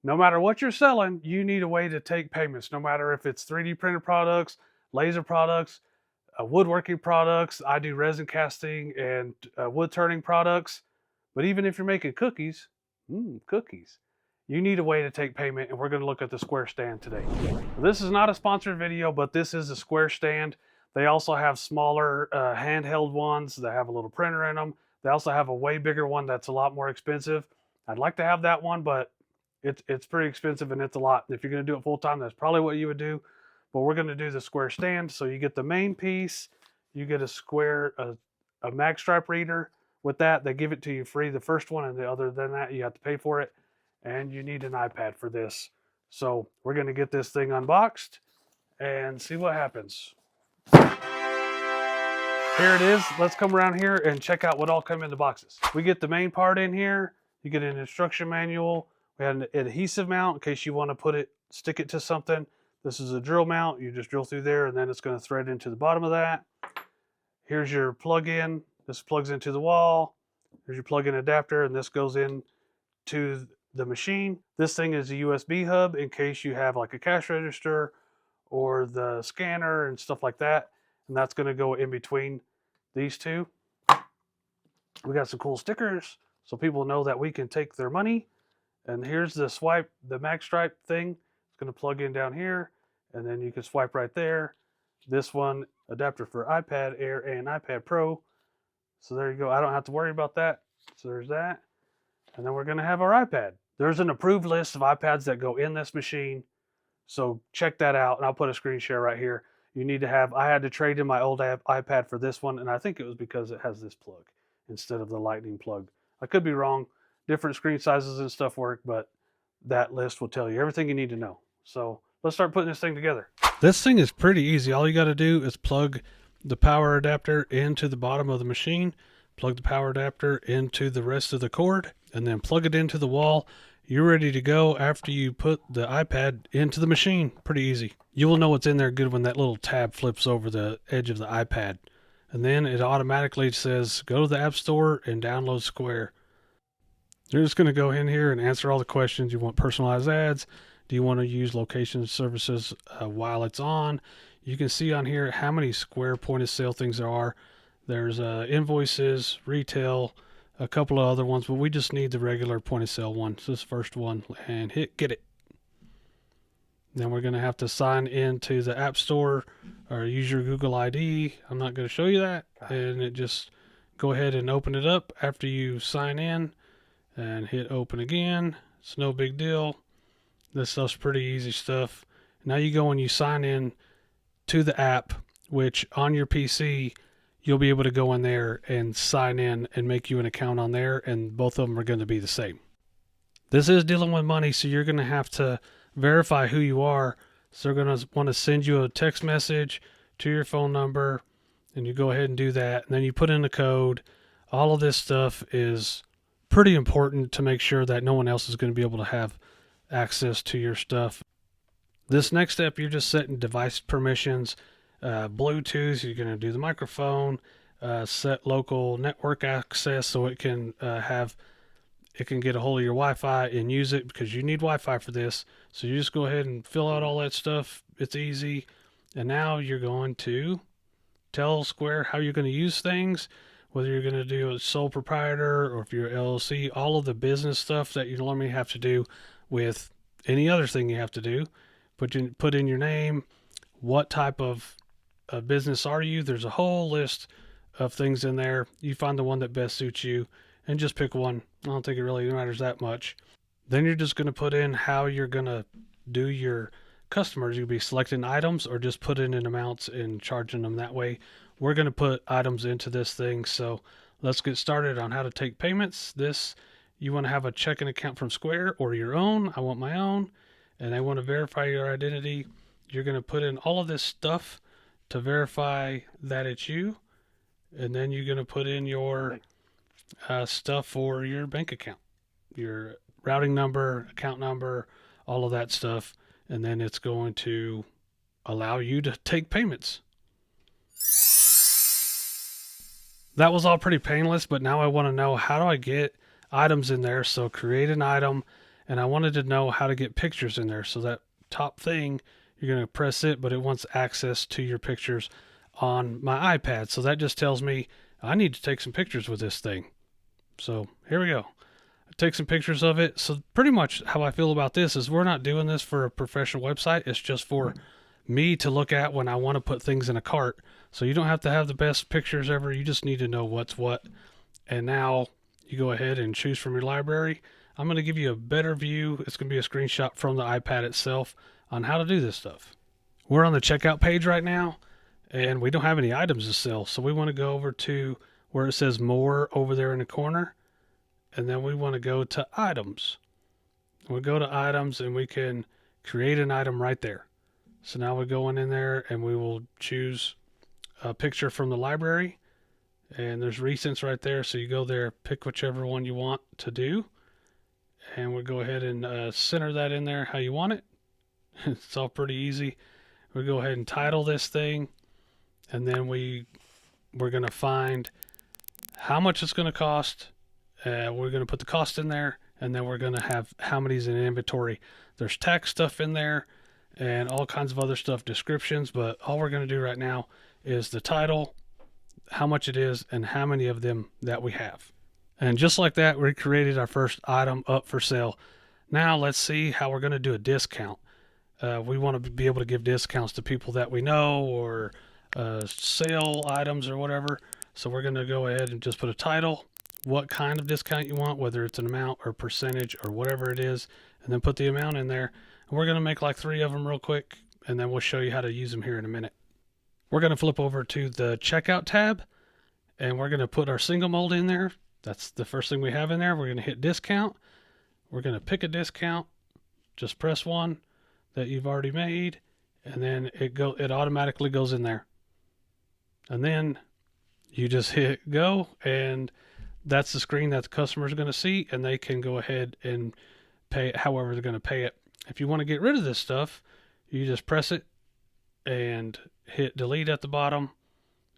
no matter what you're selling, you need a way to take payments, no matter if it's 3D printed products, laser products, woodworking products. I do resin casting and wood turning products. But even if you're making cookies, cookies, you need a way to take payment, and we're going to look at the Square stand today. This is not a sponsored video, but this is a Square stand. They also have smaller handheld ones that have a little printer in them. They also have a way bigger one that's a lot more expensive. I'd like to have that one, but it's pretty expensive and it's a lot. If you're going to do it full time, that's probably what you would do. But we're going to do the Square stand. So you get the main piece, you get a Square, a mag stripe reader. With that, they give it to you free, the first one, and other than that, you have to pay for it. And you need an iPad for this. So we're going to get this thing unboxed and see what happens. Here it is. Let's come around here and check out what all come in the boxes. We get the main part in here. You get an instruction manual. We have an adhesive mount in case you want to stick it to something. This is a drill mount. You just drill through there and then it's going to thread into the bottom of that. Here's your plug-in. This plugs into the wall. Here's your plug-in adapter, and this goes in to the machine. This thing is a USB hub in case you have like a cash register or the scanner and stuff like that. And that's going to go in between these two. We got some cool stickers so people know that we can take their money. And here's the swipe, the mag stripe thing. It's going to plug in down here, and then you can swipe right there. This one, adapter for iPad Air and iPad Pro. So there you go. I don't have to worry about that. So there's that. And then we're going to have our iPad. There's an approved list of iPads that go in this machine. So check that out. And I'll put a screen share right here. You need to have, I had to trade in my old iPad for this one. And I think it was because it has this plug instead of the lightning plug. I could be wrong. Different screen sizes and stuff work, but that list will tell you everything you need to know. So let's start putting this thing together. This thing is pretty easy. All you got to do is plug the power adapter into the bottom of the machine, plug the power adapter into the rest of the cord, and then plug it into the wall. You're ready to go after you put the iPad into the machine. Pretty easy. You will know what's in there good when that little tab flips over the edge of the iPad. And then it automatically says, go to the App Store and download Square. You're just going to go in here and answer all the questions. You want personalized ads? Do you want to use location services while it's on? You can see on here how many Square point of sale things there are. There's invoices, retail, a couple of other ones, but we just need the regular point of sale one. So this first one, and hit get it. Then we're going to have to sign into the App Store or use your Google ID. I'm not going to show you that. And it just go ahead and open it up after you sign in and hit open again. It's no big deal. This stuff's pretty easy stuff. Now you go and you sign in to the app, which on your PC, you'll be able to go in there and sign in and make you an account on there, and both of them are going to be the same. This is dealing with money, so you're going to have to verify who you are. So they're going to want to send you a text message to your phone number, and you go ahead and do that. And then you put in the code. All of this stuff is pretty important to make sure that no one else is going to be able to have access to your stuff. This next step, you're just setting device permissions, Bluetooth. You're going to do the microphone, set local network access so it can get a hold of your Wi-Fi and use it, because you need Wi-Fi for this. So you just go ahead and fill out all that stuff. It's easy. And now you're going to tell Square how you're going to use things, whether you're going to do a sole proprietor or if you're LLC, all of the business stuff that you normally have to do with any other thing you have to do. Put in your name, what type of business are you. There's a whole list of things in there. You find the one that best suits you and just pick one. I don't think it really matters that much. Then you're just going to put in how you're going to do your customers. You'll be selecting items or just putting in amounts and charging them that way. We're going to put items into this thing. So let's get started on how to take payments. You want to have a checking account from Square or your own. I want my own. And they want to verify your identity. You're going to put in all of this stuff to verify that it's you. And then you're going to put in your stuff for your bank account, your routing number, account number, all of that stuff. And then it's going to allow you to take payments. That was all pretty painless, but now I want to know, how do I get items in there? So create an item, and I wanted to know how to get pictures in there. So that top thing, you're going to press it, but it wants access to your pictures on my iPad. So that just tells me I need to take some pictures with this thing. So here we go. Take some pictures of it. So pretty much how I feel about this is we're not doing this for a professional website. It's just for me to look at when I want to put things in a cart. So you don't have to have the best pictures ever. You just need to know what's what. And now you go ahead and choose from your library. I'm going to give you a better view. It's going to be a screenshot from the iPad itself on how to do this stuff. We're on the checkout page right now, and we don't have any items to sell. So we want to go over to where it says more over there in the corner. And then we want to go to items. We go to items and we can create an item right there. So now we're going in there and we will choose a picture from the library. And there's recents right there. So you go there, pick whichever one you want to do. And we'll go ahead and center that in there how you want it. It's all pretty easy. We'll go ahead and title this thing. And then we're going to find how much it's going to cost. We're going to put the cost in there, and then we're going to have how many's in inventory. There's tax stuff in there and all kinds of other stuff, descriptions, but all we're going to do right now is the title, how much it is, and how many of them that we have. And just like that, we created our first item up for sale. Now let's see how we're going to do a discount. We want to be able to give discounts to people that we know or sale items or whatever. So we're going to go ahead and just put a title, what kind of discount you want, whether it's an amount or percentage or whatever it is, and then put the amount in there. And we're going to make like 3 of them real quick, and then we'll show you how to use them here in a minute. We're going to flip over to the checkout tab, and we're going to put our single mold in there. That's the first thing we have in there. We're going to hit discount. We're going to pick a discount. Just press one that you've already made, and then it automatically goes in there. And then you just hit go, and that's the screen that the customer is going to see, and they can go ahead and pay it however they're going to pay it. If you want to get rid of this stuff, you just press it and hit delete at the bottom,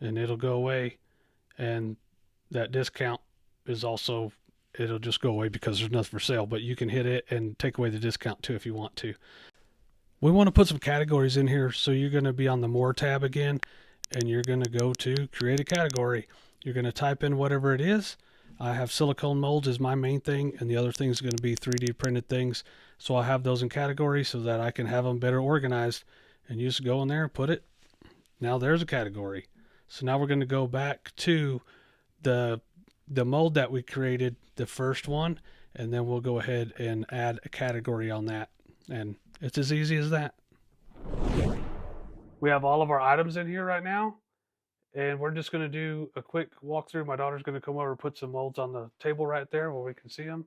and it'll go away. And that discount is also, it'll just go away because there's nothing for sale, but you can hit it and take away the discount too if you want to. We want to put some categories in here, so you're going to be on the more tab again, and you're going to go to create a category. You're going to type in whatever it is. I have silicone molds as my main thing, and the other thing is going to be 3D printed things. So I'll have those in categories so that I can have them better organized. And you just go in there and put it. Now there's a category. So now we're going to go back to the mold that we created, the first one, and then we'll go ahead and add a category on that. And it's as easy as that. We have all of our items in here right now. And we're just going to do a quick walkthrough. My daughter's going to come over and put some molds on the table right there where we can see them.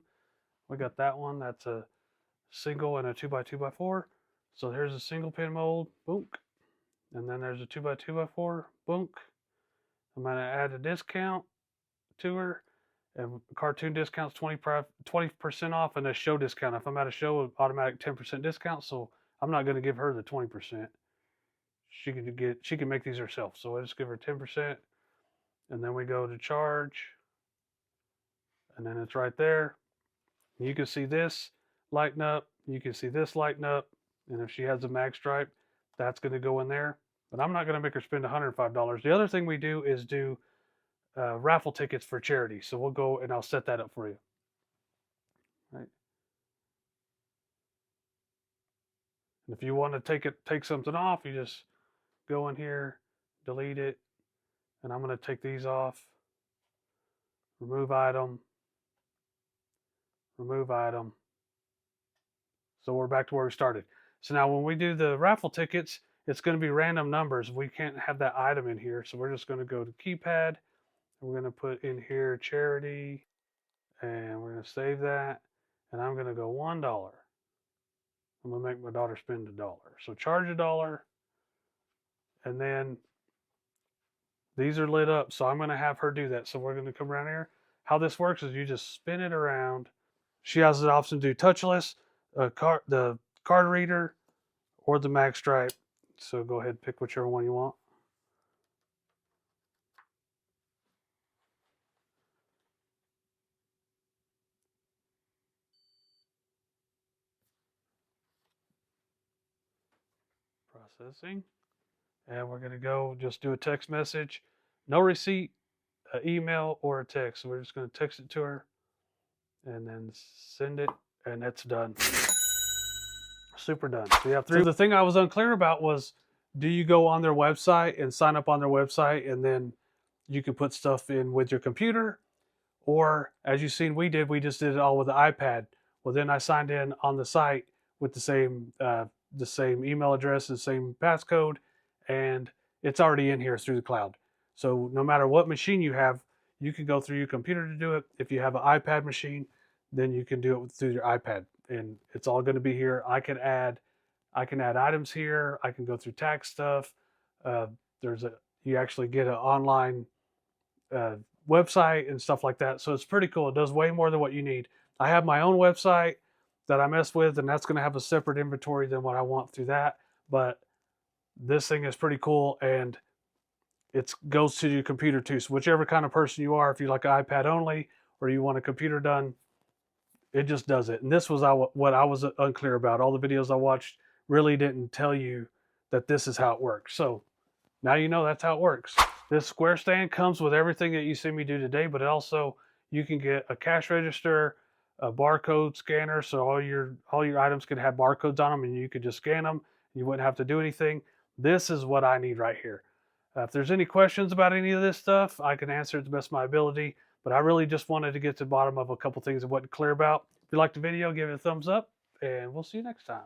We got that one. That's a single and a 2x2x4. So here's a single pin mold. Boom. And then there's a 2x2x4. Boom. I'm going to add a discount to her. And cartoon discounts 20% off, and a show discount. If I'm at a show, automatic 10% discount. So I'm not going to give her the 20%. She can make these herself. So I just give her 10%, and then we go to charge, and then it's right there. You can see this lighten up. You can see this lighten up, and if she has a mag stripe, that's going to go in there. But I'm not going to make her spend $105. The other thing we do is do raffle tickets for charity. So we'll go and I'll set that up for you. Right. And if you want to take something off, you just go in here, delete it, and I'm going to take these off. Remove item. Remove item. So we're back to where we started. So now when we do the raffle tickets, it's going to be random numbers. We can't have that item in here. So we're just going to go to keypad. We're going to put in here charity, and we're going to save that. And I'm going to go $1. I'm going to make my daughter spend $1. So charge $1. And then these are lit up. So I'm going to have her do that. So we're going to come around here. How this works is you just spin it around. She has the option to do touchless, the card reader, or the mag stripe. So go ahead and pick whichever one you want. Processing. And we're going to go just do a text message. No receipt, an email, or a text. So we're just going to text it to her and then send it, and it's done. Super done. So you have three. So the thing I was unclear about was, do you go on their website and sign up on their website and then you can put stuff in with your computer? Or as you've seen we did, we just did it all with the iPad. Well, then I signed in on the site with the same email address, the same passcode, and it's already in here through the cloud. So no matter what machine you have, you can go through your computer to do it. If you have an iPad machine, then you can do it through your iPad, and it's all going to be here. I can add items here. I can go through tax stuff. You actually get an online website and stuff like that. So it's pretty cool. It does way more than what you need. I have my own website that I mess with, and that's going to have a separate inventory than what I want through that. But this thing is pretty cool, and it goes to your computer too. So whichever kind of person you are, if you like iPad only or you want a computer done, it just does it. And this was what I was unclear about. All the videos I watched really didn't tell you that this is how it works. So now you know that's how it works. This Square stand comes with everything that you see me do today, but also you can get a cash register, a barcode scanner, so all your items can have barcodes on them, and you could just scan them. You wouldn't have to do anything. This is what I need right here. If there's any questions about any of this stuff, I can answer it to the best of my ability, but I really just wanted to get to the bottom of a couple things I wasn't clear about. If you liked the video, give it a thumbs up, and we'll see you next time.